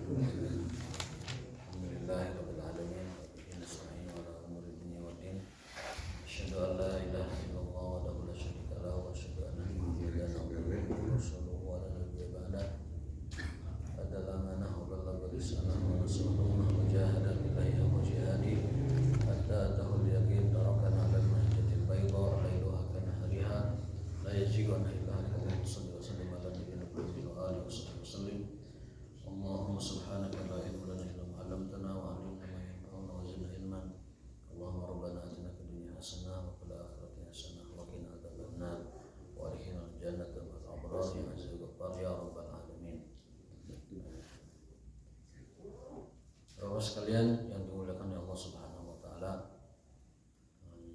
Alhamdulillahirabbil alamin wa bihi nasta'in ala umuri dunya waddin. Asyhadu an la ilaha illallah wahdahu la syarika lahu wa asyhadu anna Muhammadan abduhu wa rasuluhu wa la nabiyya ba'dah. Adala amanah wa ballagha risalah wa nasaha wa jahada billahi haqqa jihadih hatta atahul yaqin. Tarakana 'ala al-mahjatil bayda lailuha kanahariha la yazighu anha illa halik. Sallallahu alaihi wa sallam ala nabiyyina Muhammadin wa alihi wasallam. Allahumma subhanaka la ilma lana illa ma 'allamtana wa 'allimna ma yanfa'una wa zidna ilman. Allahumma rabbana atina fid dunya hasanah wa fil akhirati hasanah wa qina adzabannar wa adkhilna al-jannata ma'al abrar ya azza wa jalla ya rabbal alamin. Bapak sekalian yang dimuliakan oleh Allah Subhanahu wa taala,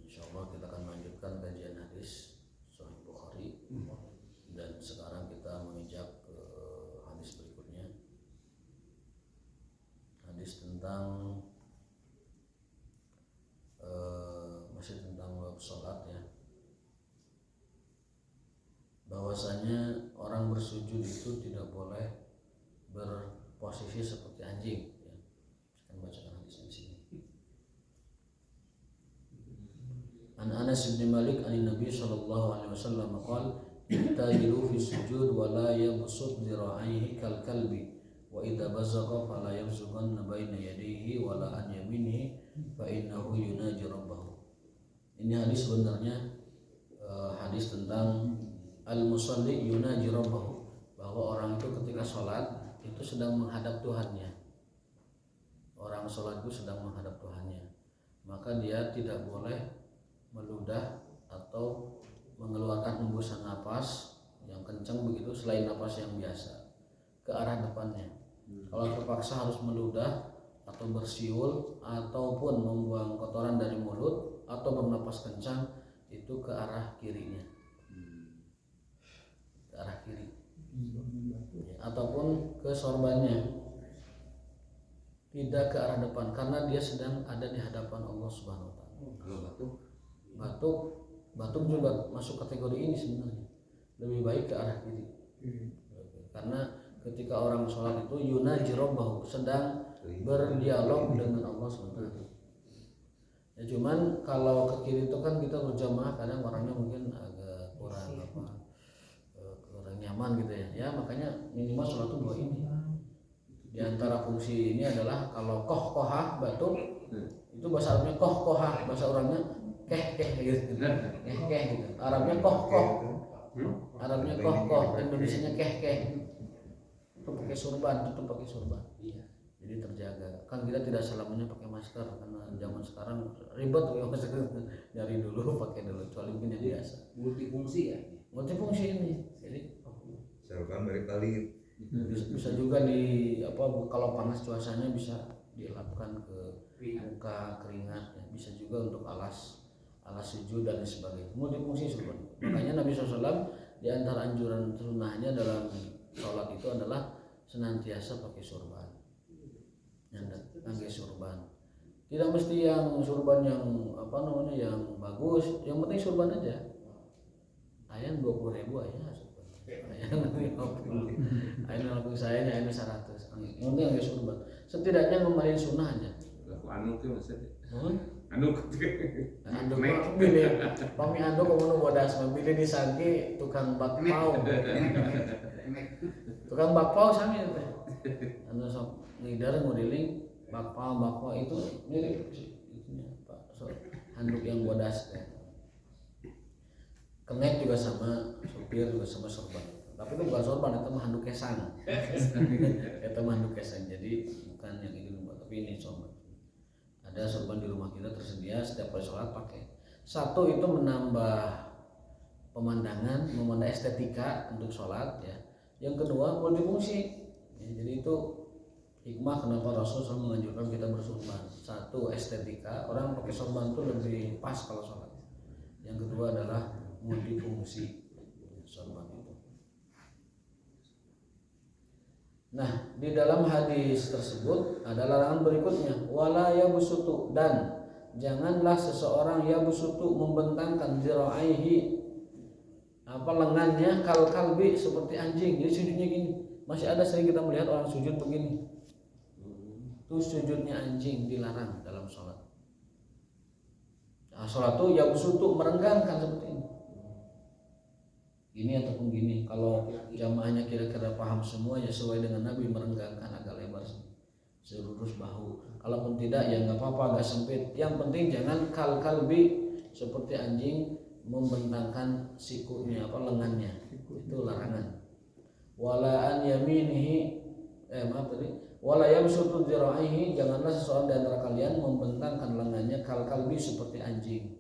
insyaallah kita akan melanjutkan kajian hadis Sahih Bukhari dan sekarang kita menginjak ke hadis berikutnya. Hadis tentang masih tentang bab salat ya. Bahwasanya orang bersujud itu tidak boleh berposisi seperti anjing ya. Saya akan bacakan hadisnya di sini. An Anas bin Malik an Nabi sallallahu alaihi wasallam qala ittajilu fi sujud wa la yabsut dhira'ihi kal kalbi wa idza bazagha fala yabzughanna baina yadayhi wa la an yaminihi fa innahu yunaji rabbahu. Ini hadis sebenarnya hadis tentang al-musalli yunaji rabbahu, bahwa orang itu ketika sholat itu sedang menghadap Tuhannya. Orang sholat itu sedang menghadap Tuhannya, maka dia tidak boleh meludah atau mengeluarkan hembusan napas yang kencang begitu selain napas yang biasa ke arah depannya. Kalau terpaksa harus meludah atau bersiul ataupun membuang kotoran dari mulut atau bernapas kencang, itu ke arah kirinya, ke arah kiri ataupun ke sorbannya, tidak ke arah depan karena dia sedang ada di hadapan Allah Subhanahu wa taala. Kalau batuk juga masuk kategori ini sebenarnya, lebih baik ke arah kiri karena ketika orang sholat itu yunaji rabbahu, sedang berdialog dengan Allah SWT. Ya cuman kalau ke kiri itu kan kita berjamaah, kadang orangnya mungkin agak kurang nyaman gitu ya. Ya makanya minimal sholat itu dua ini. Di antara fungsi ini adalah kalau kohah batuk itu bahasa Arabnya kohah, bahasa orangnya keh gitu. Keh gitu. Arabnya koh. Arabnya koh, Indonesianya keh. Itu pakai surban, tutup pakai surban. Iya. Jadi terjaga. Kan kita tidak selamanya pakai masker karena zaman sekarang ribet pakai masker. Dari dulu pakai dulu, kecuali mungkin yang biasa. Multifungsi ya. Multifungsi ini. Jadi serban balik kali. Bisa juga kalau panas cuacanya bisa dielapkan ke muka, keringat ya. Bisa juga untuk alas sujud dan sebagainya. Multifungsi surban. Makanya Nabi SAW di antara anjuran sunnahnya dalam sholat itu adalah senantiasa pakai surban, pakai surban. Tidak mesti yang surban yang yang bagus, yang penting surban aja. Ayam 20.000 ayam surban. Ayam 50. Ayam langsung saya ayam 100. Yang penting pakai surban. Setidaknya ngembaliin sunnah aja. Anu ke maksudnya. Anduk pilih pami anduk komono bodas pilih disangki tukang bakpao. Tukang bakpao sami teh. Anu sok ngidar ngudiling bakpao itu mirip itunya Pak. So, handuk yang bodas teh. Kenek juga sama, supir juga sama sorban. Tapi itu bukan sorban, itu mah handuk kesang. Itu mah handuk kesang. Jadi bukan yang ini tapi ini sorban. Ada sorban di rumah kita tersedia, setiap kali sholat pakai. Satu itu menambah pemandangan, memandang estetika untuk sholat ya. Yang kedua multifungsi. Ya, jadi itu hikmah kenapa Rasul selalu menganjurkan kita bersorban. Satu estetika, orang pakai sorban itu lebih pas kalau sholat. Yang kedua adalah multifungsi sorban itu. Nah, di dalam hadis tersebut ada larangan berikutnya, wala yabsutu, dan janganlah seseorang yabsutu membentangkan zira'aihi lengannya kal kalbi seperti anjing. Jadi sujudnya gini. Masih ada sering kita melihat orang sujud begini. Itu sujudnya anjing dilarang dalam sholat. Nah, sholat itu ya besutuk merenggangkan seperti ini. Gini ataupun gini. Kalau jamaahnya kira-kira paham semua ya sesuai dengan Nabi, merenggangkan agak lebar selurus bahu. Kalaupun tidak ya nggak apa-apa, agak sempit. Yang penting jangan kalbi seperti anjing membentangkan sikunya lengannya. Itu larangan. Wala an yaminihi wala yabsutu dzira'ihi, janganlah seseorang di antara kalian membentangkan lengannya kalbi seperti anjing.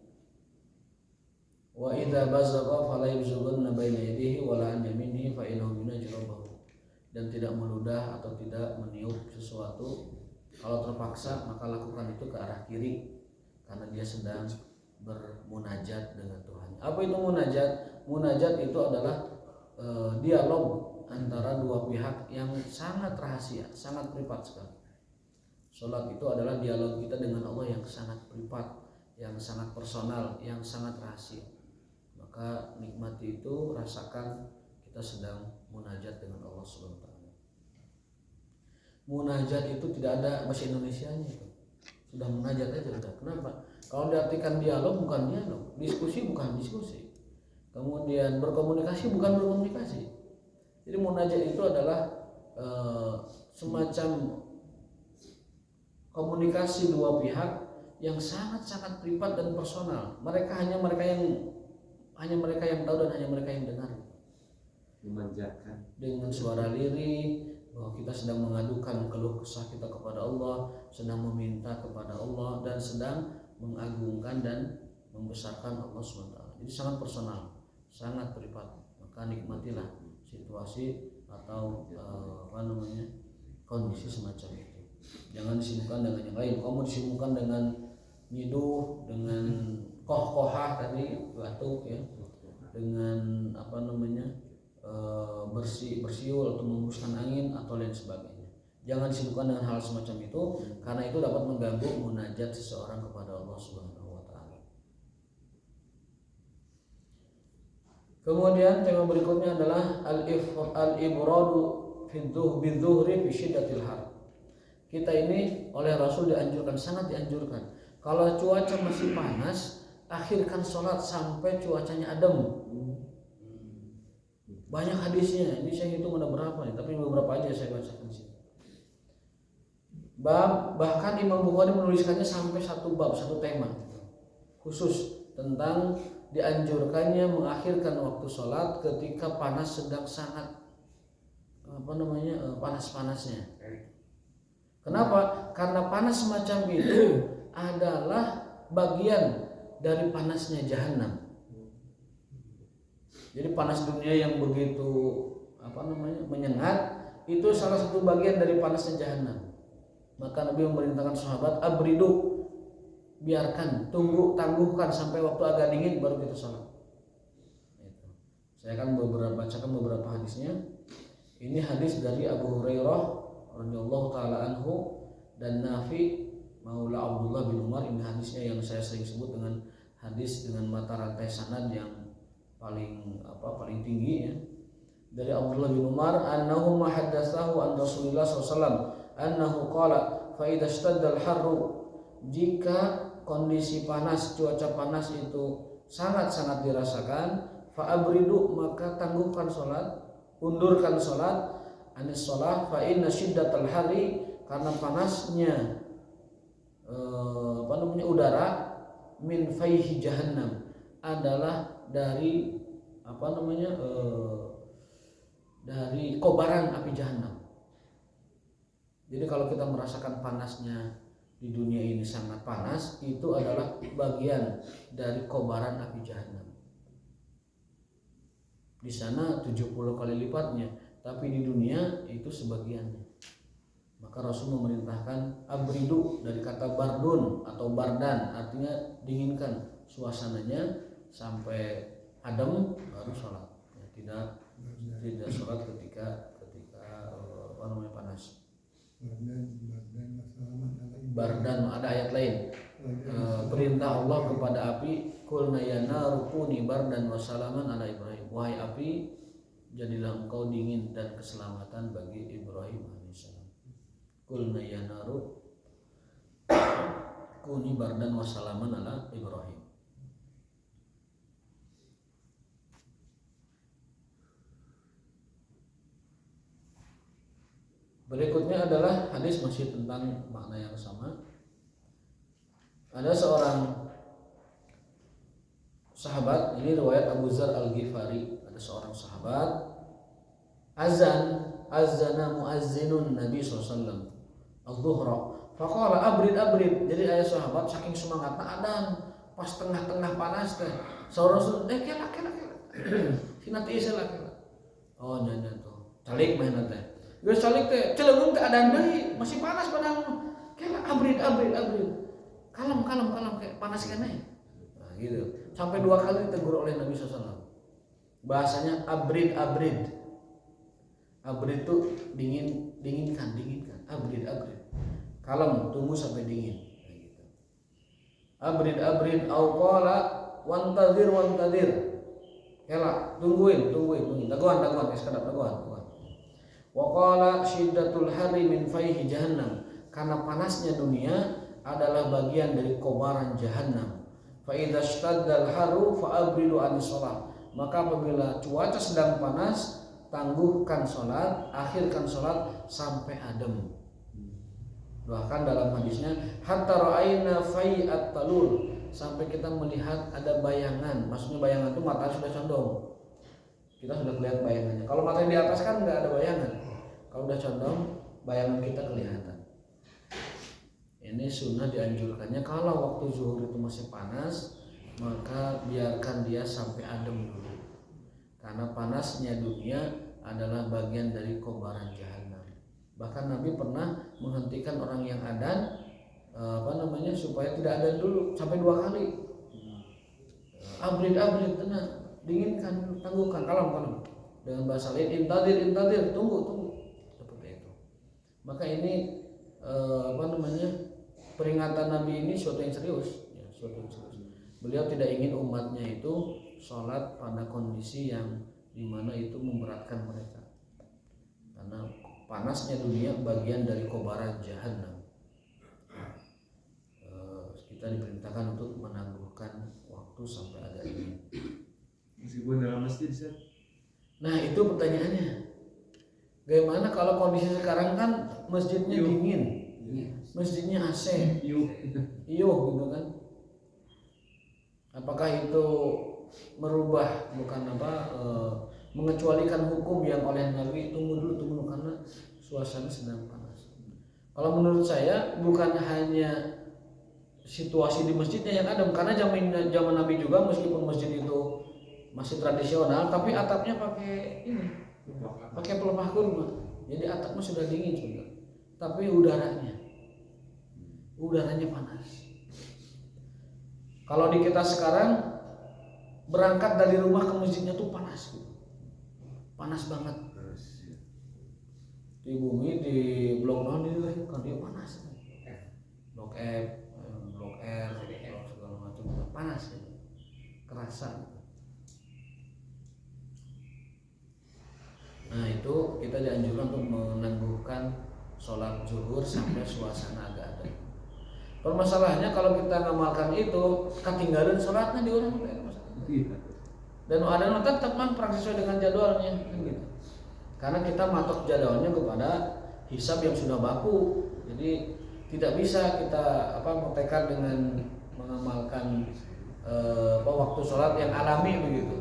Wa idza bazagha fala yabzughanna baina yadihi wala an yaminihi fa innahu yunajrabahu. Dan tidak meludah atau tidak meniup sesuatu. Kalau terpaksa maka lakukan itu ke arah kiri karena dia sedang bermunajat dengan Tuhan. Apa itu munajat? Munajat itu adalah dialog antara dua pihak yang sangat rahasia, sangat privat sekali. Salat itu adalah dialog kita dengan Allah yang sangat privat, yang sangat personal, yang sangat rahasia. Maka nikmati itu, rasakan kita sedang munajat dengan Allah Subhanahu wa taala. Munajat itu tidak ada bahasa Indonesianya itu. Sudah munajat aja udah. Kenapa? Kalau diartikan dialog bukan dialog, diskusi bukan diskusi. Kemudian berkomunikasi bukan berkomunikasi. Jadi munajat itu adalah semacam komunikasi dua pihak yang sangat-sangat privat dan personal. Hanya mereka yang tahu dan hanya mereka yang dengar. Memanjakan Dengan suara lirih bahwa kita sedang mengadukan keluh kesah kita kepada Allah, sedang meminta kepada Allah dan sedang mengagungkan dan membesarkan Allah SWT. Jadi sangat personal, sangat privat. Maka nikmatilah situasi atau kondisi semacam itu. Jangan disibukkan dengan yang lain. Kamu disibukkan dengan nyiduh, dengan koh-kohah tadi batuk ya, dengan bersiul atau menghembuskan angin atau lain sebagainya. Jangan disibukkan dengan hal semacam itu karena itu dapat mengganggu munajat seseorang kepada Allah Subhanahu wa taala. Kemudian tema berikutnya adalah al-ibradu bidzuhri fi syiddatil har. Kita ini oleh Rasul dianjurkan, sangat dianjurkan. Kalau cuaca masih panas, akhirkan sholat sampai cuacanya adem. Banyak hadisnya, ini saya hitung ada berapa nih, tapi beberapa aja saya bacakan di sini. Bahkan Imam Bukhari menuliskannya sampai satu bab, satu tema khusus tentang dianjurkannya mengakhirkan waktu sholat ketika panas sedang sangat panas-panasnya. Kenapa? Karena panas semacam itu adalah bagian dari panasnya jahanam. Jadi panas dunia yang begitu menyengat itu salah satu bagian dari panasnya jahanam. Maka Nabi memerintahkan sahabat, abridu, biarkan, tangguhkan sampai waktu agak dingin baru kita sholat. Saya akan bacakan beberapa hadisnya. Ini hadis dari Abu Hurairah radhiyallahu taala anhu dan Nafi Maula Abdullah bin Umar. Ini hadisnya yang saya sering sebut dengan hadis dengan mata rantai sanad yang paling tinggi ya. Dari Abdullah bin Umar annahu haddatsahu an Rasulillah sallallahu alaihi wasallam annahu qala fa idza ishtadda al-harru, jika kondisi panas, cuaca panas itu sangat-sangat dirasakan, fa abridu, maka tangguhkan salat, undurkan salat, anis shalah fa inna syiddatal harri, karena panasnya udara min fayhi jahannam, adalah dari dari kobaran api jahanam. Jadi kalau kita merasakan panasnya di dunia ini sangat panas, itu adalah bagian dari kobaran api jahanam. Di sana 70 kali lipatnya, tapi di dunia itu sebagiannya. Maka Rasul memerintahkan abridu dari kata bardun atau bardan, artinya dinginkan suasananya sampai adem baru sholat. Ya, tidak sholat ketika panas. Bardan ada ayat lain. Perintah Allah kepada api, qulna ya naru kuni bardan wa salaman ala Ibrahim. Wahai api, jadilah engkau dingin dan keselamatan bagi Ibrahim alaihissalam. Qulna ya naru kuni bardan wa salaman ala Ibrahim. Berikutnya adalah hadis masih tentang makna yang sama. Ada seorang sahabat, ini riwayat Abu Dzar Al-Ghifari, ada seorang sahabat azana muazzinun Nabi SAW az-zuhra faqala abrid. Jadi ada sahabat saking semangatnya adan pas tengah-tengah panas teh saurang kela sinati isela kela. Oh nya tuh calik mainan teh geus calik teh celeung teh adan deui masih panas padahal kela abrid kalem kayak panas keneh. Nah gitu sampai 2 kali ditegur oleh Nabi SAW. Bahasanya abrid itu dinginkan abrid kalem tunggu sampai dingin gitu. Abrid au qala wantazir kela tungguin dagoan kadap dagoan wa qala syiddatul hari min faihi jahannam, karena panasnya dunia adalah bagian dari kobaran jahannam. Fa idza staddal haru fa abridu anis shalah, maka apabila cuaca sedang panas tangguhkan sholat, akhirkan sholat sampai adem. Bahkan dalam hadisnya hatta ra'aina fai'at talul, sampai kita melihat ada bayangan. Maksudnya bayangan itu mata sudah condong, kita sudah lihat bayangannya. Kalau mata di atas kan nggak ada bayangan, kalau udah condong bayangan kita kelihatan. Ini sunnah dianjurkannya kalau waktu zuhur itu masih panas, maka biarkan dia sampai adem dulu. Karena panasnya dunia adalah bagian dari kobaran jahannam. Bahkan Nabi pernah menghentikan orang yang adan supaya tidak adan dulu sampai 2 kali. Abrid tenang, dinginkan, tangguhkan, kalem. Dengan bahasa lain intadir, tunggu. Seperti itu. Maka ini peringatan Nabi ini suatu yang serius. Beliau tidak ingin umatnya itu sholat pada kondisi yang dimana itu memberatkan mereka, karena panasnya dunia bagian dari kobaran jahannam. Kita diperintahkan untuk menangguhkan waktu sampai ada ini. Meskipun dalam masjid, Ustaz. Nah itu pertanyaannya, bagaimana kalau kondisi sekarang kan masjidnya dingin, masjidnya AC, iyo gitu kan? Apakah itu merubah mengecualikan hukum yang oleh Nabi tunggu dulu karena suasana sedang panas? Kalau menurut saya bukan hanya situasi di masjidnya yang adem, karena zaman Nabi juga meskipun masjid itu masih tradisional tapi atapnya pakai pelepah kurma, jadi atapnya sudah dingin sudah, tapi udaranya panas. Kalau di kita sekarang berangkat dari rumah ke masjidnya tuh panas banget. Di bumi, di blok non itu kan dia panas. Blok F, blok R, segala macam panas ya. Kerasa. Nah itu kita dianjurkan untuk menangguhkan sholat zuhur sampai suasana agak adem. Permasalahannya kalau kita ngamalkan itu ketinggalan sholatnya di orang lain. Dan ada tetap sesuai dengan jadwalnya gitu. Karena kita matok jadwalnya kepada hisab yang sudah baku. Jadi tidak bisa kita tekad dengan mengamalkan waktu sholat yang alami begitu.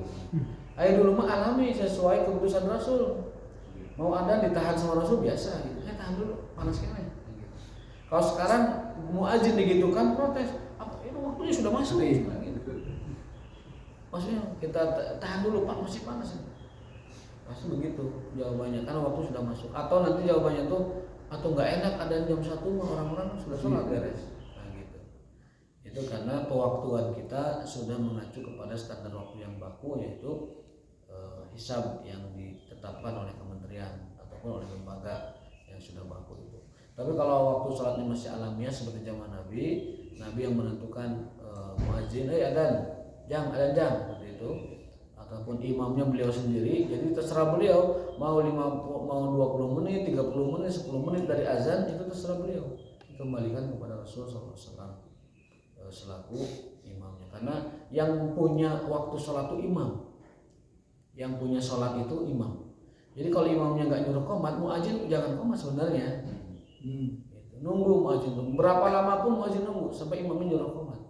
Ayo dulu mah alami sesuai keputusan Rasul. Mau ada ditahan sama Rasul biasa gitu. Tahan dulu, panas kene. Kalau sekarang muadzin digitukan protes, ini waktunya sudah masuk gitu. Maksudnya kita tahan dulu, Pak, masih panas. Pasti begitu jawabannya, karena waktu sudah masuk. Atau nanti jawabannya tuh atau nggak enak ada jam 1 orang-orang sudah sholat beres. Nah gitu. Itu karena pewaktuan kita sudah mengacu kepada standar waktu yang baku, yaitu hisab yang ditetapkan oleh kementerian ataupun oleh lembaga yang sudah baku itu. Tapi kalau waktu sholatnya masih alamiah seperti zaman Nabi yang menentukan muadzin, adan jam seperti itu, ataupun imamnya beliau sendiri, jadi terserah beliau mau 20 menit, 30 menit, 10 menit dari azan itu terserah beliau, dikembalikan kepada Rasulullah SAW. selaku imamnya, karena yang punya waktu sholat itu imam, yang punya sholat itu imam. Jadi kalau imamnya nggak nyuruh qomat, muadzin jangan qomat sebenarnya. Nunggu muadzin, berapa lama pun muadzin nunggu sampai imamnya nyuruh qomat,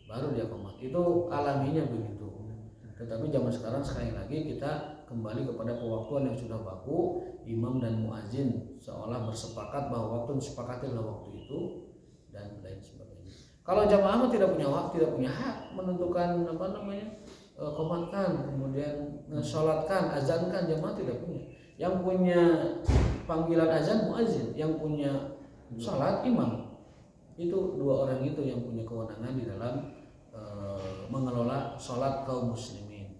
baru dia qomat. Itu alaminya begitu. Tetapi zaman sekarang sekali lagi kita kembali kepada pewaktuan yang sudah baku, imam dan muadzin seolah bersepakat bahwa waktu yang disepakati adalah waktu itu dan lain sebagainya. Kalau jamaah mah tidak punya waktu, tidak punya hak menentukan qomatkan, kemudian sholatkan, azankan, jamaah tidak punya. Yang punya panggilan azan muadzin, yang punya sholat imam. Itu dua orang itu yang punya kewenangan di dalam mengelola sholat kaum muslimin.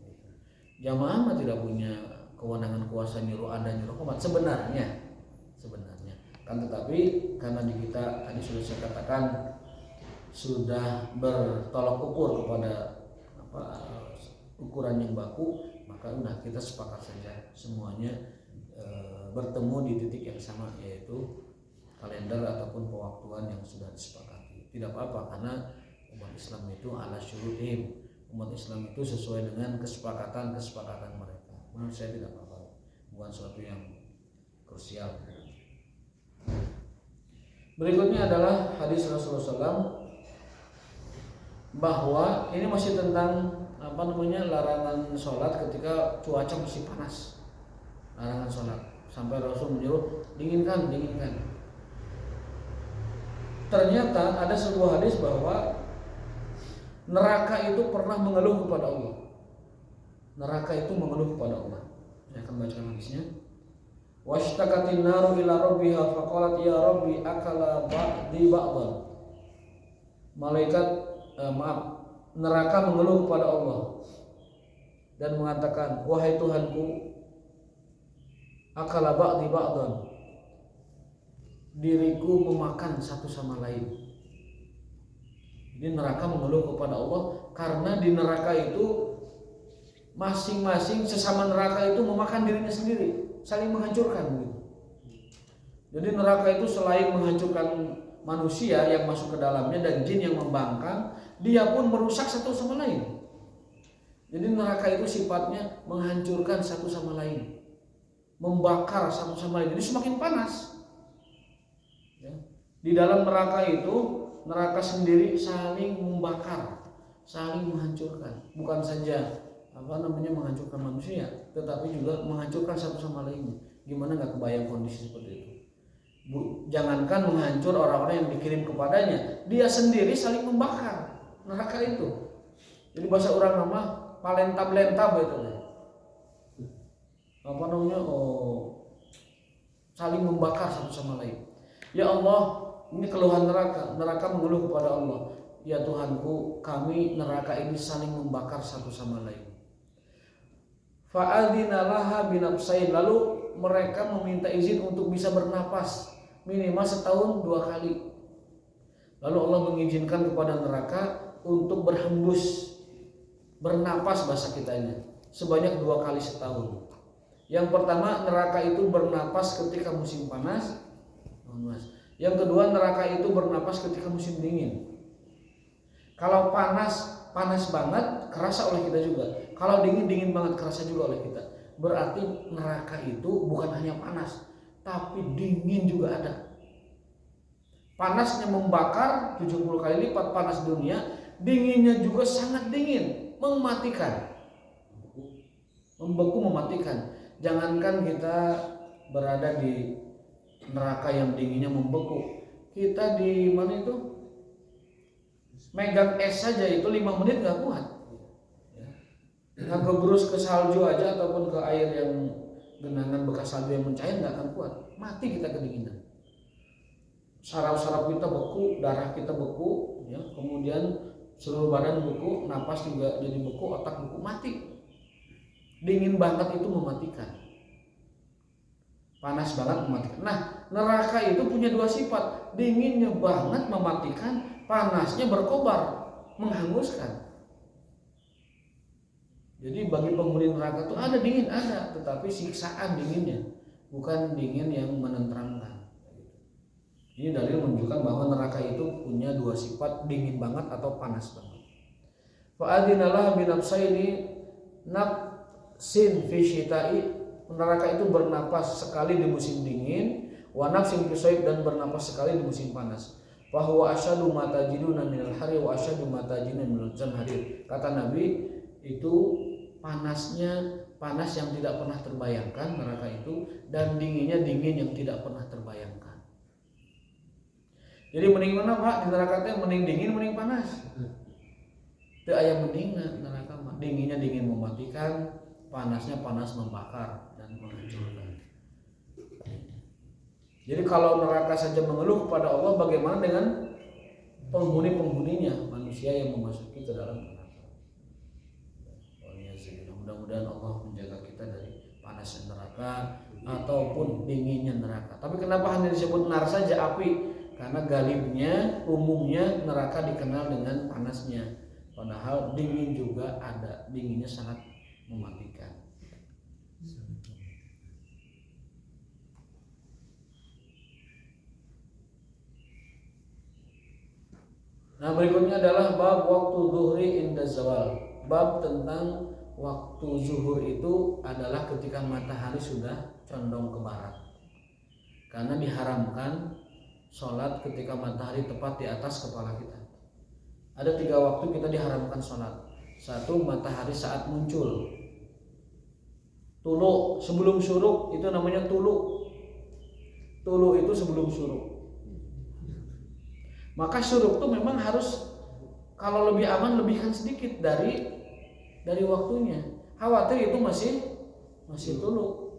Jamaah mah tidak punya kewenangan kuasa nyuruh anda nyuruh qomat sebenarnya. Kan tetapi karena di kita tadi sudah saya katakan sudah bertolak ukur kepada ukuran yang baku, maka kita sepakat saja semuanya bertemu di titik yang sama, yaitu kalender ataupun pewaktuan yang sudah disepakati. Tidak apa-apa, karena umat Islam itu ala syurutihim, umat Islam itu sesuai dengan kesepakatan mereka. Menurut saya tidak apa-apa, bukan suatu yang krusial. Berikutnya adalah hadis Rasulullah SAW bahwa ini masih tentang larangan sholat ketika cuaca masih panas. Larangan sholat sampai Rasul menyuruh dinginkan. Ternyata ada sebuah hadis bahwa neraka itu pernah mengeluh kepada Allah. Neraka itu mengeluh kepada Allah. Saya akan bacakan hadisnya. Washtaqatin naru ila rabbiha faqalat ya rabbi akala ba'di ba'dan. Neraka mengeluh kepada Allah dan mengatakan, wahai Tuhanku, akala ba'di ba'dan, diriku memakan satu sama lain. Jadi neraka mengeluh kepada Allah karena di neraka itu masing-masing sesama neraka itu memakan dirinya sendiri, saling menghancurkan gitu. Jadi neraka itu selain menghancurkan manusia yang masuk ke dalamnya dan jin yang membangkang, dia pun merusak satu sama lain. Jadi neraka itu sifatnya menghancurkan satu sama lain, membakar satu sama lain. Jadi semakin panas. Ya. Di dalam neraka itu, neraka sendiri saling membakar, saling menghancurkan. Bukan saja menghancurkan manusia, tetapi juga menghancurkan satu sama lainnya. Gimana nggak kebayang kondisi seperti itu? Jangankan menghancur orang-orang yang dikirim kepadanya, dia sendiri saling membakar neraka itu. Jadi bahasa orang nama palentab-lentab itu. Saling membakar satu sama lain. Ya Allah, ini keluhan neraka mengeluh kepada Allah. Ya Tuhanku, kami neraka ini saling membakar satu sama lain. Fa'adzina laha binafsain, lalu mereka meminta izin untuk bisa bernapas minimal setahun 2 kali. Lalu Allah mengizinkan kepada neraka untuk berhembus, bernapas bahasa kitanya, sebanyak 2 kali setahun. Yang pertama, neraka itu bernapas ketika musim panas. Yang kedua, neraka itu bernapas ketika musim dingin. Kalau panas banget kerasa oleh kita juga. Kalau dingin banget kerasa juga oleh kita. Berarti neraka itu bukan hanya panas, tapi dingin juga ada. Panasnya membakar 70 kali lipat panas dunia, dinginnya juga sangat dingin, mematikan. Membeku, mematikan. Jangankan kita berada di neraka yang dinginnya membeku, kita di mana itu megang es saja itu 5 menit nggak kuat. Ngegebrus ke salju aja ataupun ke air yang genangan bekas salju yang mencair nggak akan kuat, mati kita kedinginan. Saraf-saraf kita beku, darah kita beku, ya, kemudian seluruh badan beku, napas juga jadi beku, otak beku, mati. Dingin banget itu mematikan, panas banget mematikan. Nah, neraka itu punya 2 sifat, dinginnya banget mematikan, panasnya berkobar, menghanguskan. Jadi bagi penghuni neraka itu ada dingin, ada, tetapi siksaan dinginnya, bukan dingin yang menenteramkan. Ini dalil menunjukkan bahwa neraka itu punya dua sifat, dingin banget atau panas banget. Fa'adinalah binafsaini nafsin fi syita'i, neraka itu bernapas sekali di musim dingin, wa nafsin fi syaib, dan bernapas sekali di musim panas. Fa huwa asyadu ma tajiduna minal hari wa asyadu ma tajiduna minal jamharir. Kata Nabi, itu panasnya panas yang tidak pernah terbayangkan neraka itu, dan dinginnya dingin yang tidak pernah terbayangkan. Jadi mending mana Pak di neraka teh, mending dingin mending panas? Teu aya mendingna neraka mah. Dinginnya dingin mematikan, panasnya panas membakar dan menghancurkan. Jadi kalau neraka saja mengeluh kepada Allah, bagaimana dengan penghuni-penghuninya, manusia yang memasuki ke dalam neraka? Mudah-mudahan Allah menjaga kita dari panasnya neraka ataupun dinginnya neraka. Tapi kenapa hanya disebut nar saja, api? Karena galibnya, umumnya neraka dikenal dengan panasnya. Padahal dingin juga ada, dinginnya sangat mematikan. Nah, berikutnya adalah bab waktu zuhri inda zawal. Bab tentang waktu zuhur itu adalah ketika matahari sudah condong ke barat. Karena diharamkan sholat ketika matahari tepat di atas kepala kita. Ada 3 waktu kita diharamkan sholat. 1, matahari saat muncul. Tulu sebelum syuruk itu namanya tulu. Tulu itu sebelum syuruk. Maka syuruk itu memang harus, kalau lebih aman lebihkan sedikit dari waktunya. Khawatir itu masih tulu.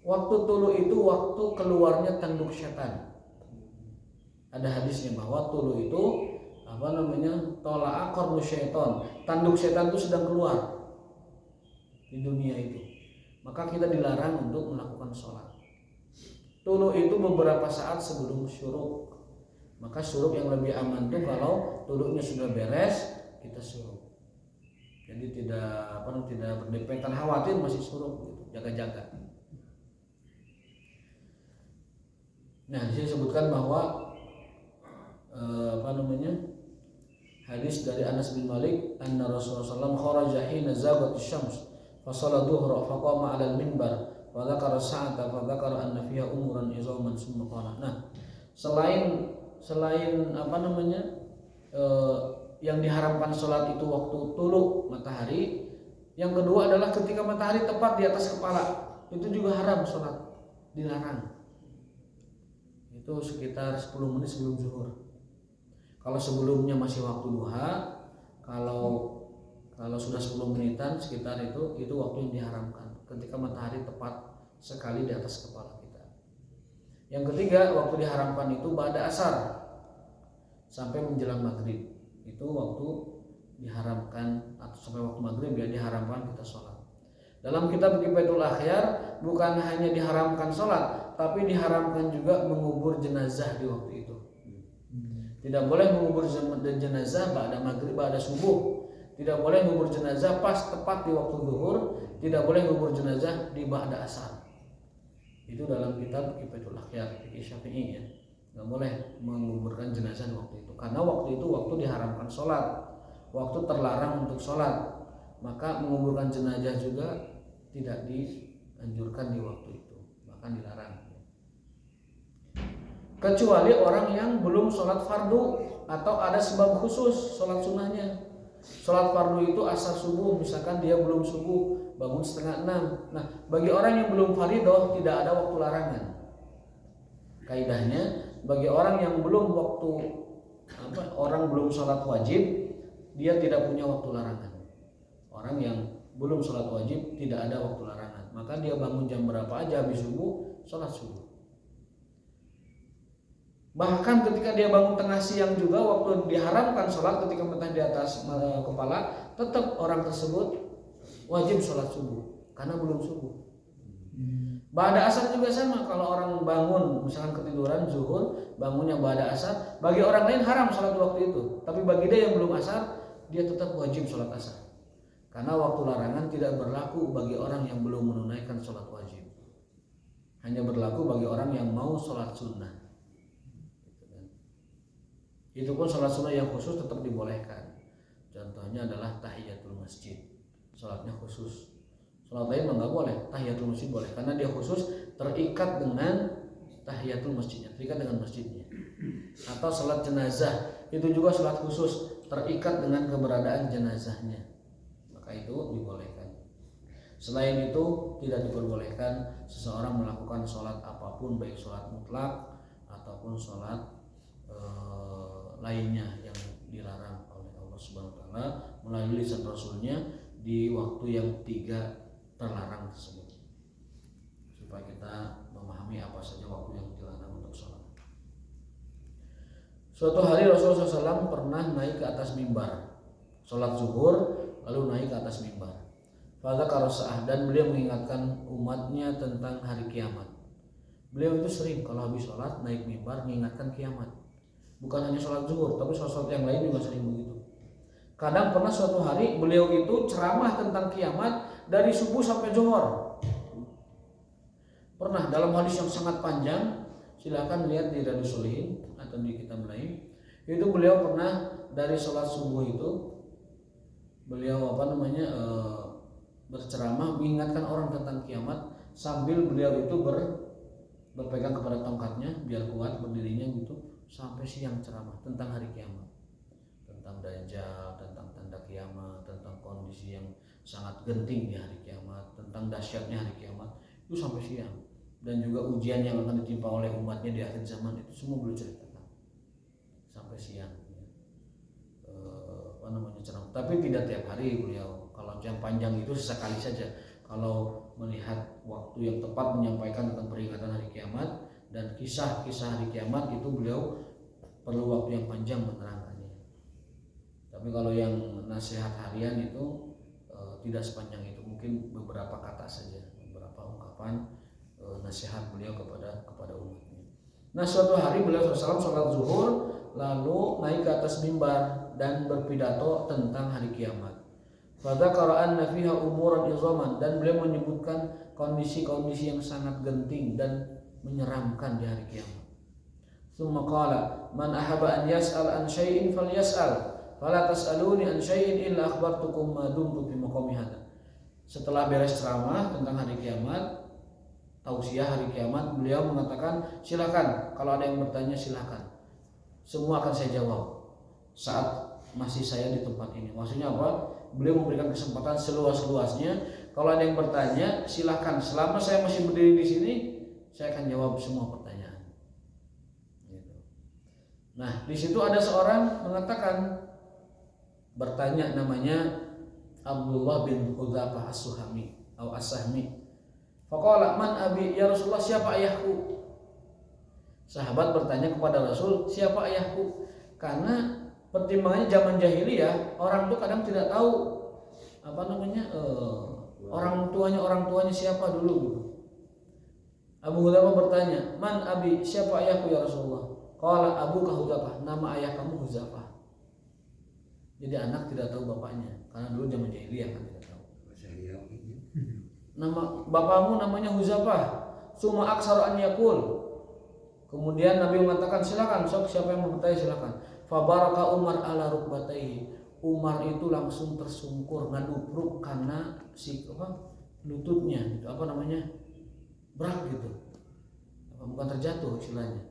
Waktu tulu itu waktu keluarnya tanduk setan. Ada hadisnya bahwa tulu itu tola'a qarnu syaiton, tanduk setan itu sedang keluar di dunia itu. Maka kita dilarang untuk melakukan sholat. Tulu itu beberapa saat sebelum syuruk. Maka syuruk yang lebih aman tuh kalau tulunya sudah beres kita syuruk. Jadi tidak berdempetan, khawatir masih syuruk gitu. Jaga-jaga. Nah, di sini disebutkan bahwa hadis dari Anas bin Malik, anna Rasulullah SAW kharaja hina zaghat asy-syams fa shalla dhuhra fa qama 'ala al-minbar wa dzakara sa'ata fa dzakara anna fiha umuran izaman summa qala. Nah, selain yang diharamkan sholat itu waktu tulu matahari, yang kedua adalah ketika matahari tepat di atas kepala, itu juga haram sholat, dilarang. Itu sekitar 10 menit sebelum zuhur. Kalau sebelumnya masih waktu duha, kalau sudah 10 menitan sekitar itu waktu yang diharamkan, ketika matahari tepat sekali di atas kepala kita. Yang ketiga, waktu diharamkan itu ba'da asar sampai menjelang maghrib. Itu waktu diharamkan, atau sampai waktu maghrib ya diharamkan kita sholat. Dalam kitab Kifayatul Akhyar bukan hanya diharamkan sholat, tapi diharamkan juga mengubur jenazah di waktu itu. Tidak boleh mengubur jenazah ba'da maghrib, ba'da subuh. Tidak boleh mengubur jenazah pas tepat di waktu zuhur. Tidak boleh mengubur jenazah di ba'da asar. Itu dalam kitab Kifayatul Akhyar fikih Syafi'i ya. Nggak boleh menguburkan jenazah di waktu itu, karena waktu itu waktu diharamkan sholat, waktu terlarang untuk sholat. Maka menguburkan jenazah juga tidak dianjurkan di waktu itu, bahkan dilarang. Kecuali orang yang belum sholat fardu atau ada sebab khusus sholat sunnahnya. Sholat fardu itu asar subuh, misalkan dia belum subuh, bangun 5:30. Nah, bagi orang yang belum fardhu tidak ada waktu larangan. Kaidahnya, bagi orang yang belum orang belum sholat wajib, dia tidak punya waktu larangan. Orang yang belum sholat wajib tidak ada waktu larangan, maka dia bangun jam berapa aja habis subuh, sholat subuh. Bahkan ketika dia bangun tengah siang juga, waktu diharamkan sholat ketika matahari di atas kepala, tetap orang tersebut wajib sholat subuh karena belum subuh. Ba'da asar juga sama, kalau orang bangun misalkan ketiduran zuhur, bangunnya ba'da asar, bagi orang lain haram sholat waktu itu, tapi bagi dia yang belum asar, dia tetap wajib sholat asar. Karena waktu larangan tidak berlaku bagi orang yang belum menunaikan sholat wajib, hanya berlaku bagi orang yang mau sholat sunnah. Itu pun sholat sunnah yang khusus tetap dibolehkan. Contohnya adalah tahiyatul masjid, sholatnya khusus. Sholat lain nggak boleh, tahiyatul masjid boleh karena dia khusus terikat dengan tahiyatul masjidnya, terikat dengan masjidnya. Atau sholat jenazah itu juga sholat khusus terikat dengan keberadaan jenazahnya, maka itu dibolehkan. Selain itu tidak diperbolehkan seseorang melakukan sholat apapun, baik sholat mutlak ataupun sholat lainnya yang dilarang oleh Allah Subhanahu wa taala melalui lisan Rasulnya di waktu yang 3 terlarang tersebut, supaya kita memahami apa saja waktu yang dilarang untuk sholat. Suatu hari Rasulullah SAW pernah naik ke atas mimbar sholat zuhur, lalu naik ke atas mimbar. Fadzakara sa'ah, dan beliau mengingatkan umatnya tentang hari kiamat. Beliau itu sering kalau habis sholat naik mimbar mengingatkan kiamat. Bukan hanya sholat zuhur, tapi sholat yang lain juga sering begitu. Kadang pernah suatu hari beliau itu ceramah tentang kiamat dari subuh sampai zuhur. Pernah dalam hadis yang sangat panjang, silakan lihat di Riyadhus Shalihin atau di kitab lain. Itu beliau pernah dari sholat subuh itu beliau berceramah mengingatkan orang tentang kiamat sambil beliau itu berpegang kepada tongkatnya biar kuat berdirinya gitu sampai siang ceramah tentang hari kiamat, tentang Dajjal, tentang tanda kiamat, tentang kondisi yang sangat genting di hari kiamat, tentang dahsyatnya hari kiamat itu sampai siang, dan juga ujian yang akan ditimpa oleh umatnya di akhir zaman itu semua beliau ceritakan sampai siang. Ceramah. Tapi tidak tiap hari beliau. Kalau yang panjang itu sesekali saja. Kalau melihat waktu yang tepat menyampaikan tentang peringatan hari kiamat dan kisah-kisah hari kiamat itu beliau perlu waktu yang panjang menerangkannya. Tapi kalau yang nasihat harian itu tidak sepanjang itu, mungkin beberapa kata saja, beberapa ungkapan nasihat beliau kepada umatnya. Nah, suatu hari beliau SAW sholat zuhur lalu naik ke atas mimbar dan berpidato tentang hari kiamat. Fadzakara anna fiha umuran izaman, dan beliau menyebutkan kondisi-kondisi yang sangat genting dan menyeramkan di hari kiamat. Tsumma qala man ahabba an yas'al an syai'in falyas'al fala tas'aluni an syai'in illa akhbartukum ma dumtu fi maqami hadza. Setelah beres ceramah tentang hari kiamat, tausiah hari kiamat, beliau mengatakan silakan kalau ada yang bertanya silakan. Semua akan saya jawab saat masih saya di tempat ini. Maksudnya apa? Beliau memberikan kesempatan seluas-luasnya. Kalau ada yang bertanya, silakan. Selama saya masih berdiri di sini, saya akan jawab semua pertanyaan. Gitu. Nah, di situ ada seorang mengatakan, bertanya namanya Abdullah bin Hudzafah As-Suhami atau As-Sahmi. Faqala man abi ya Rasulullah, siapa ayahku? Sahabat bertanya kepada Rasul, siapa ayahku? Karena pertimbangannya zaman jahiliyah, orang tuh kadang tidak tahu orang tuanya siapa dulu gitu. Abu Hudzafah bertanya, man abi, siapa ayahku ya Rasulullah? Qala abuka Hudzafah, nama ayah kamu Hudzafah. Jadi anak tidak tahu bapaknya, karena dulu zaman jahiliyah kan tidak tahu. Nama bapakmu namanya Hudzafah. Suma aksar an yakul. Kemudian Nabi mengatakan silakan, sok siapa yang mau bertanya silakan. Fabaraka Umar ala rukbatayhi. Umar itu langsung tersungkur ngadupruk karena lututnya gitu, berat gitu, bukan terjatuh istilahnya.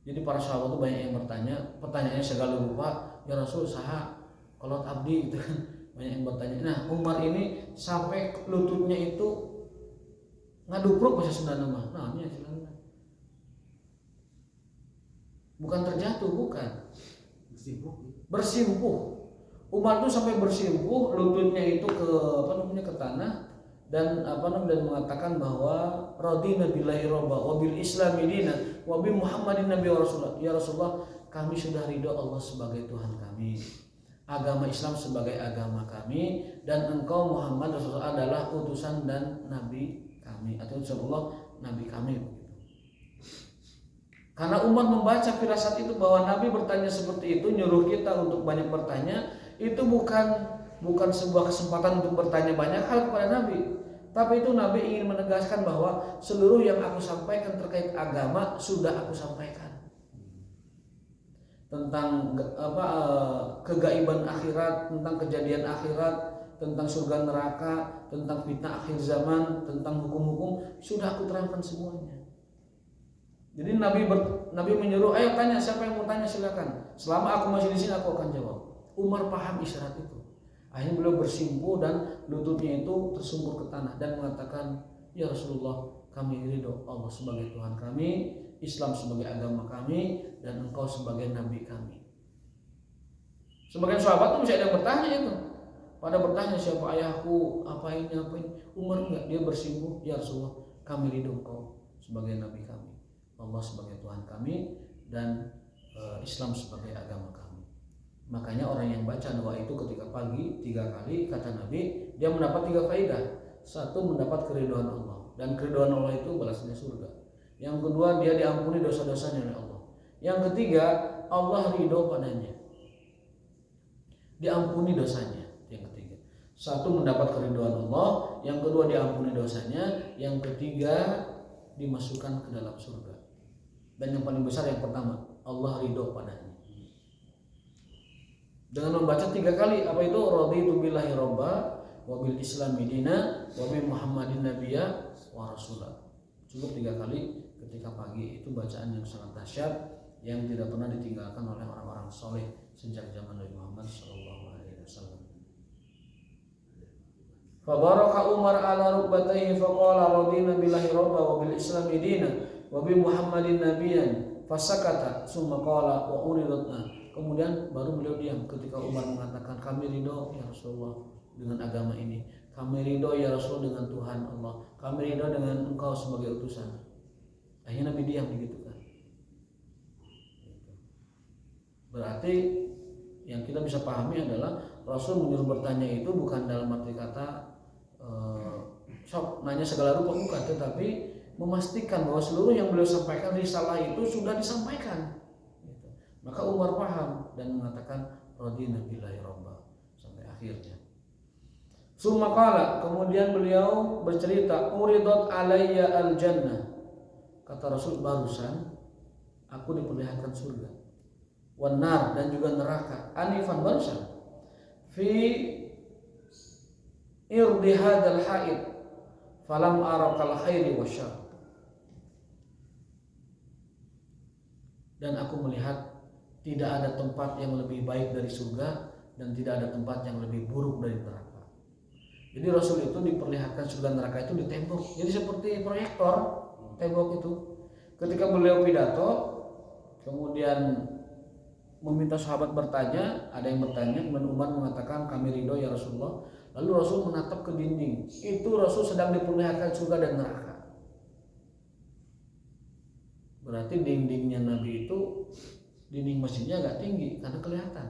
Jadi para sahabat itu banyak yang bertanya, pertanyaannya segala rupa, ya Rasul saha kolot abdi gitu kan, banyak yang bertanya. Nah, Umar ini sampai lututnya itu ngadupruk bahasa Sunda nama. Nah, ini istilahnya bukan terjatuh, bukan bersimpuh. Umar itu sampai bersimpuh, lututnya itu ke tanah dan mengatakan bahwa radina billahi robba wa bil islami dina wa bi Muhammadin nabi wa rasulullah. Ya Rasulullah, kami sudah ridho Allah sebagai Tuhan kami, agama Islam sebagai agama kami, dan engkau Muhammad Rasulullah adalah utusan dan nabi kami, atau utusan Allah nabi kami. Karena Umar membaca firasat itu bahwa Nabi bertanya seperti itu, nyuruh kita untuk banyak bertanya, itu bukan sebuah kesempatan untuk bertanya banyak hal kepada Nabi, tapi itu Nabi ingin menegaskan bahwa seluruh yang aku sampaikan terkait agama sudah aku sampaikan. tentang kegaiban akhirat, tentang kejadian akhirat, tentang surga neraka, tentang fitnah akhir zaman, tentang hukum-hukum, sudah aku terangkan semuanya. Jadi Nabi menyuruh, ayo tanya, siapa yang mau tanya silakan. Selama aku masih di sini aku akan jawab. Umar paham isyarat itu. Akhirnya beliau bersimpuh dan lututnya itu tersungkur ke tanah dan mengatakan, ya Rasulullah, kami ridho Allah sebagai Tuhan kami, Islam sebagai agama kami, dan engkau sebagai nabi kami. Sebagian sahabat tuh bisa ada yang bertanya itu. Pada bertanya siapa ayahku, apa ini. Umar enggak, dia bersimpuh, ya Rasulullah, kami ridho engkau sebagai nabi kami, Allah sebagai Tuhan kami, dan Islam sebagai agama kami. Makanya orang yang baca doa itu ketika pagi 3 kali, kata Nabi, dia mendapat 3 faedah. 1, mendapat keridhaan Allah, dan keridhaan Allah itu balasnya surga. Yang kedua, dia diampuni dosa-dosanya oleh Allah. Yang ketiga, Allah ridho padanya, diampuni dosanya. Yang ketiga, 1, mendapat keridhaan Allah, yang kedua diampuni dosanya, yang ketiga dimasukkan ke dalam surga. Dan yang paling besar yang pertama, Allah ridho padanya. Dengan membaca 3 kali, apa itu? Raditu billahi robba, wa bil islami dina, wa bi muhammadin nabiyya wa rasulah. Cukup 3 kali ketika pagi. Itu bacaan yang sangat dahsyat, yang tidak pernah ditinggalkan oleh orang-orang soleh sejak zaman Nabi Muhammad SAW. Fabaraka Umar ala rukbatayhi faqala radina billahi robba wa bil islami dina, wa bi muhammadin nabiyyan, fasakata summa qala wa uridatna. Kemudian baru beliau diam ketika Umar mengatakan, kami ridho ya Rasulullah dengan agama ini, kami ridho ya Rasul dengan Tuhan Allah, kami ridho dengan engkau sebagai utusan. Akhirnya Nabi diam begitu kan. Berarti yang kita bisa pahami adalah Rasul menyuruh bertanya itu bukan dalam arti kata sok nanya segala rupa, bukan, tetapi memastikan bahwa seluruh yang beliau sampaikan risalah itu sudah disampaikan. Maka Umar paham dan mengatakan radina billahi robba sampai akhirnya. Summa qala, kemudian beliau bercerita, uridat alayya al jannah. Kata Rasul, barusan aku diperlihatkan surga, wan nar, dan juga neraka. Anifan, barusan, fi irdi hadzal haid falam ara kal khairi wasyarr. Dan aku melihat tidak ada tempat yang lebih baik dari surga dan tidak ada tempat yang lebih buruk dari neraka. Jadi Rasul itu diperlihatkan surga neraka itu di tembok. Jadi seperti proyektor tembok itu. Ketika beliau pidato, kemudian meminta sahabat bertanya, ada yang bertanya, kemudian Umar mengatakan kami ridho ya Rasulullah. Lalu Rasul menatap ke dinding. Itu Rasul sedang diperlihatkan surga dan neraka. Berarti dindingnya Nabi itu, dinding masjidnya agak tinggi karena kelihatan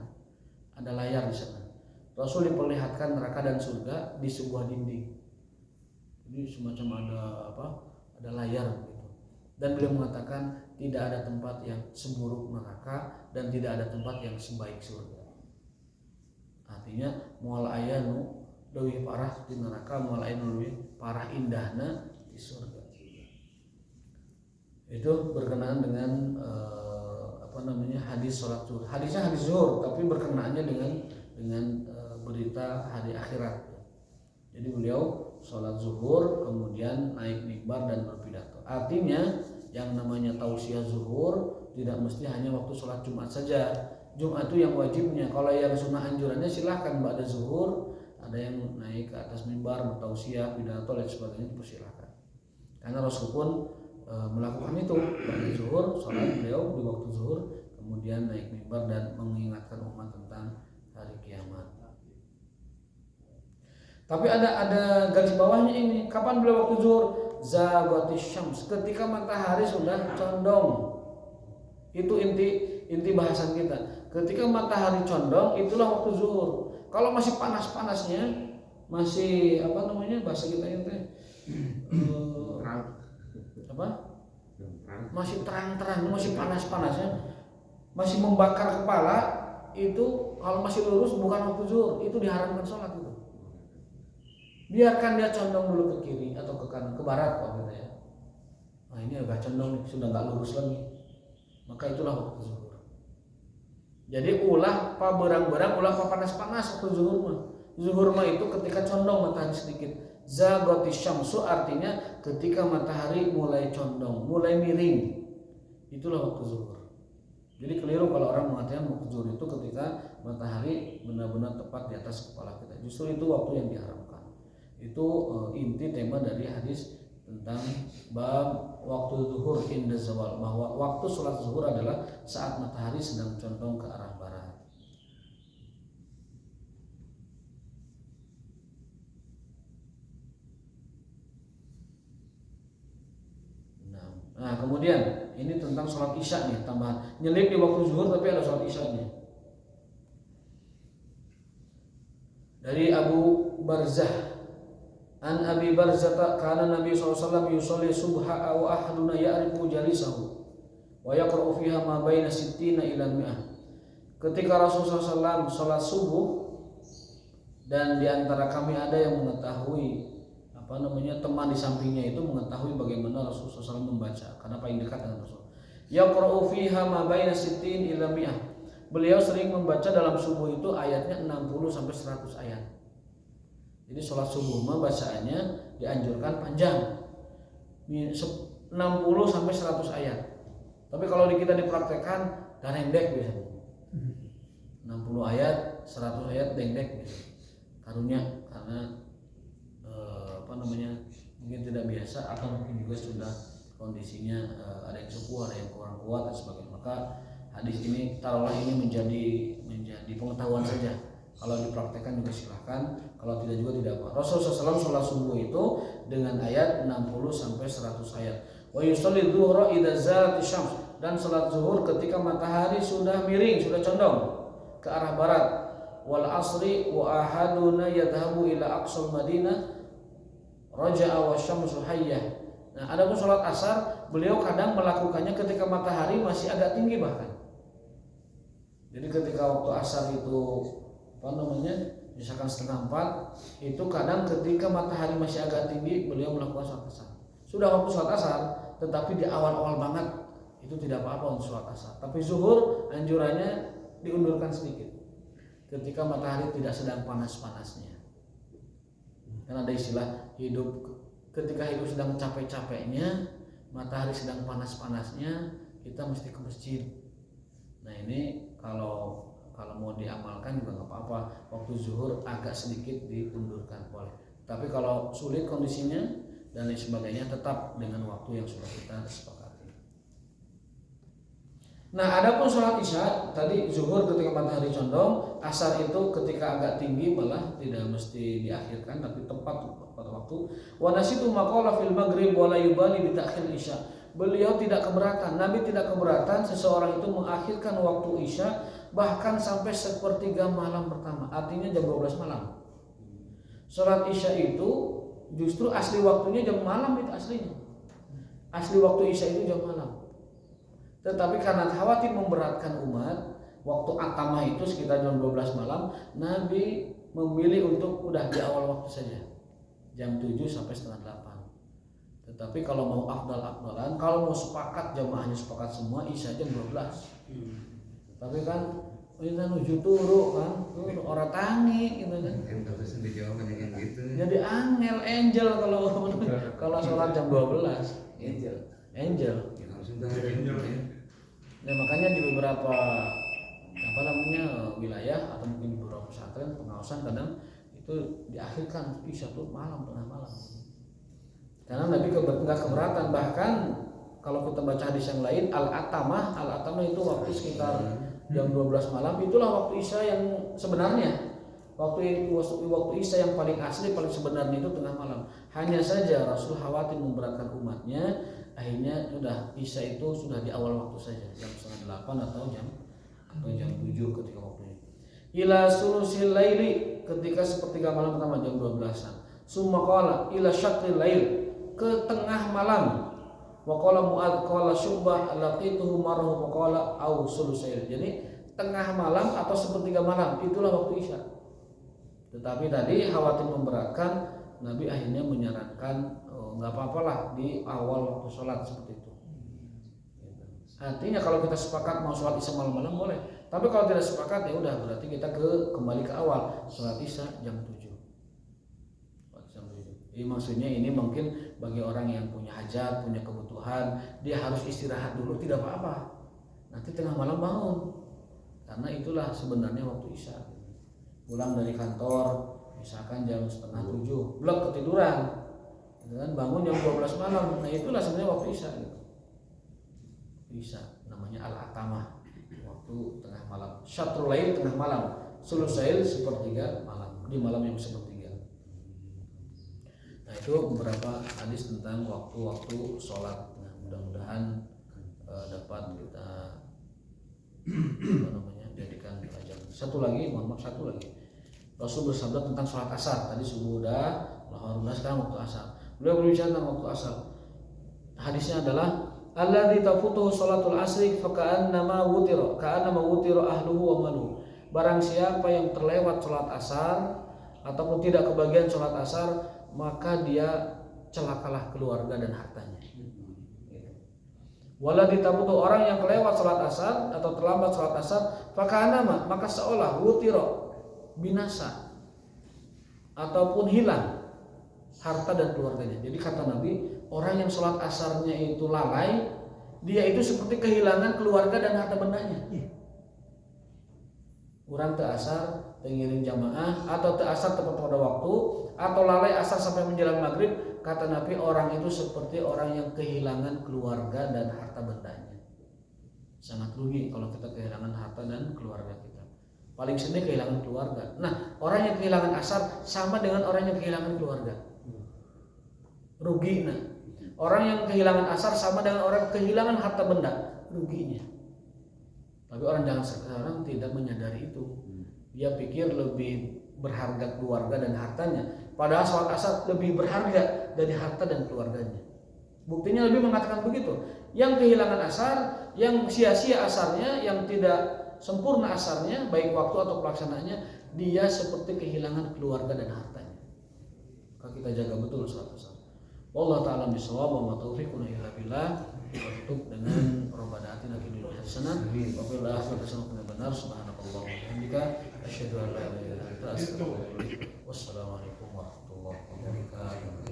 ada layar di sana. Rasul diperlihatkan neraka dan surga di sebuah dinding. Jadi semacam ada layar gitu. Dan beliau mengatakan tidak ada tempat yang seburuk neraka dan tidak ada tempat yang sebaik surga. Artinya moal ayanu leuwih parah di neraka, moal ayanu leuwih parah indahna di surga. Itu berkenaan dengan hadis sholat zuhur. Hadisnya hadis zuhur, tapi berkenaannya dengan berita hari akhirat. Jadi beliau sholat zuhur, kemudian naik mimbar dan berpidato. Artinya yang namanya tausiah zuhur tidak mesti hanya waktu sholat Jumat saja. Jumat itu yang wajibnya. Kalau yang sunnah anjurannya silahkan ba'da zuhur, ada yang naik ke atas mimbar bertausiah, pidato dan sebagainya, dipersilahkan. Karena Rasul pun melakukan itu pada zuhur, sholat beliau di waktu zuhur, kemudian naik mimbar dan mengingatkan umat tentang hari kiamat. Tapi ada garis bawahnya ini. Kapan beliau waktu zuhur? Zaghatis syams, ketika matahari sudah condong. Itu inti bahasan kita. Ketika matahari condong, itulah waktu zuhur. Kalau masih panas-panasnya, masih bahasa kita itu masih terang-terang, masih panas-panasnya, masih membakar kepala, itu kalau masih lurus bukan waktu zuhur, itu diharamkan sholat itu. Biarkan dia condong dulu ke kiri atau ke kanan, ke barat kalau gitu ya. Nah ini agak condong nih, sudah nggak lurus lagi, maka itulah waktu zuhur. Jadi ulah pa berang-berang, ulah pa panas-panas waktu zuhur mah. Zuhur mah itu ketika condong matahari sedikit. Zagati syamsu artinya ketika matahari mulai condong, mulai miring. Itulah waktu zuhur. Jadi keliru kalau orang mengatakan waktu zuhur itu ketika matahari benar-benar tepat di atas kepala kita. Justru itu waktu yang diharamkan. Itu inti tema dari hadis tentang bab waktu zuhur inda zawal, bahwa waktu sholat zuhur adalah saat matahari sedang condong ke arah barat. Nah kemudian ini tentang sholat isya nih, tambahan nyelip di waktu zuhur tapi ada sholat isya nya. Dari Abu Barzah an Abi Barzah kana Nabi SAW yusolli subha wa ahaduna ya'rifu jalisahu wa yaqra'u fiha ma baina sittina ila mi'ah. Ketika Rasulullah SAW sholat subuh dan diantara kami ada yang mengetahui teman di sampingnya itu mengetahui bagaimana Rasulullah SAW membaca karena paling dekat dengan Rasul. Yaqra'u fiha ma baina sittin ila mi'ah. Beliau sering membaca dalam subuh itu ayatnya 60 sampai 100 ayat. Jadi sholat subuh mah bacaannya dianjurkan panjang 60 sampai 100 ayat. Tapi kalau kita dipraktekkan dendek biasanya 60 ayat 100 ayat dendek biasanya. Karunya karena mungkin tidak biasa atau mungkin juga sudah kondisinya ada yang sepuh, ada yang kurang kuat dan sebagainya. Maka hadis ini taruhlah ini menjadi pengetahuan saja. Kalau dipraktekkan juga silahkan, kalau tidak juga tidak apa. Rasulullah SAW sholat subuh itu dengan ayat 60 sampai 100 ayat. Wa yusalli dhuhra idza zalat syams, dan sholat zuhur ketika matahari sudah miring, sudah condong ke arah barat. Wal asri wa ahaduna yadhhabu ila aqsal Madinah raja'a wa syamsu hayyah. Nah, adapun sholat asar beliau kadang melakukannya ketika matahari masih agak tinggi bahkan. Jadi ketika waktu asar itu misalkan 3:30 itu kadang ketika matahari masih agak tinggi beliau melakukan sholat asar. Sudah waktu sholat asar, tetapi di awal-awal banget itu tidak apa-apa untuk sholat asar. Tapi zuhur anjurannya diundurkan sedikit ketika matahari tidak sedang panas-panasnya. Karena ada istilah ketika hidup sedang capek-capeknya, matahari sedang panas-panasnya, kita mesti ke masjid. Nah ini kalau mau diamalkan juga nggak apa-apa, waktu zuhur agak sedikit diundurkan boleh. Tapi kalau sulit kondisinya dan lain sebagainya, tetap dengan waktu yang sudah kita sepakati. Nah adapun sholat isya tadi, zuhur ketika matahari condong, asar itu ketika agak tinggi malah tidak mesti diakhirkan tapi tepat pada waktu. Wa nasitu maqala fil maghrib wa la yubali bi ta'khir isya. Beliau tidak keberatan, Nabi tidak keberatan seseorang itu mengakhirkan waktu isya bahkan sampai 1/3 malam pertama, artinya jam 12 malam. Sholat isya itu justru asli waktunya jam malam, itu aslinya. Asli waktu isya itu jam malam. Tetapi karena khawatir memberatkan umat, waktu atamah itu sekitar jam 12 malam, Nabi memilih untuk udah di awal waktu saja, jam 7 sampai 7:30. Tetapi kalau mau afdal-afdalan, kalau mau sepakat jamaahnya sepakat semua isya jam 12. Tapi kan kita nuju turu kan, orang tangi gitu kan. Terus dijawab yang gitu. Jadi angel kalau sholat jam 12. Angel. Langsung tahu. Nah makanya di beberapa wilayah atau mungkin di beberapa pesantren pengawasan kadang itu diakhirkan isya tuh tengah malam. Karena Nabi nggak keberatan, bahkan kalau kita baca hadis yang lain al-atamah itu waktu sekitar jam 12 malam, itulah waktu isya yang sebenarnya. Waktu isya yang paling asli, paling sebenarnya itu tengah malam. Hanya saja Rasul khawatir memberatkan umatnya, akhirnya sudah isya itu sudah di awal waktu saja, jam 7:30 atau jam 7 ketika waktunya. Ila sulusil laili, ketika 1/3 malam pertama jam 12-an. Summa qala ila syatril lail, ke tengah malam. Wa qala Mu'adz qala Syu'bah laqituhu marhu wa qala au sulusail. Jadi tengah malam atau 1/3 malam itulah waktu isya. Tetapi tadi khawatir memberatkan, Nabi akhirnya menyarankan nggak apa-apalah di awal waktu sholat seperti itu. Artinya kalau kita sepakat mau sholat isya malam-malam boleh, Tapi kalau tidak sepakat ya udah berarti kita kembali ke awal, sholat isya jam 7. Jadi maksudnya ini mungkin bagi orang yang punya hajat, punya kebutuhan, dia harus istirahat dulu tidak apa-apa. Nanti tengah malam bangun. Karena itulah sebenarnya waktu isya. Pulang dari kantor misalkan jam 6:30, blok ketiduran. Dan bangun jam 12 malam. Nah, itulah sebenarnya waktu isya gitu. Isya namanya al-atamah. Waktu tengah malam. Syatrul lail tengah malam. Sulusail sepertiga malam. Di malam yang sepertiga. Nah, itu beberapa hadis tentang waktu-waktu sholat. Nah, mudah-mudahan dapat kita jadikan pelajaran. Satu lagi, Rasul bersabda tentang sholat asar. Tadi subuh udah, Alhamdulillah sekarang waktu asar. Beliau berbicara tentang waktu asar. Hadisnya adalah alladzi tafutuhu sholatul asri fa ka'annama wutira ahluhu wa maluhu. Barang siapa yang terlewat sholat asar ataupun tidak kebagian sholat asar, maka dia celakalah keluarga dan hartanya. Walladzi tafutuhu, orang yang kelewat sholat asar atau terlambat sholat asar, fa ka'annama, maka seolah wutira, binasa ataupun hilang harta dan keluarganya. Jadi kata Nabi, orang yang sholat asarnya itu lalai, dia itu seperti kehilangan keluarga dan harta bendanya. Orang asar pengiring jamaah atau asar tepat pada waktu atau lalai asar sampai menjelang maghrib, kata Nabi orang itu seperti orang yang kehilangan keluarga dan harta bendanya. Sangat rugi kalau kita kehilangan harta dan keluarga kita. Paling sedih kehilangan keluarga. Nah, orang yang kehilangan asar sama dengan orang yang kehilangan keluarga. Rugi. Nah, orang yang kehilangan asar sama dengan orang yang kehilangan harta benda. Ruginya. Tapi orang zaman sekarang tidak menyadari itu. Dia pikir lebih berharga keluarga dan hartanya. Padahal sholat asar lebih berharga dari harta dan keluarganya. Buktinya lebih mengatakan begitu. Yang kehilangan asar, yang sia-sia asarnya, yang tidak sempurna asarnya, baik waktu atau pelaksanaannya, dia seperti kehilangan keluarga dan hartanya. Maka kita jaga betul sholat asar. Wallahu ta'ala bishawab wa ma taufiquna illa billah. Tutup dengan Rabbana atina fid dunya hasanah wa fil akhirati hasanah benar. Subhanallah wa bihamdika asyhadu an la ilaha illa anta astaghfiruka wa atubu ilaik. Wassalamualaikum warahmatullahi wabarakatuh.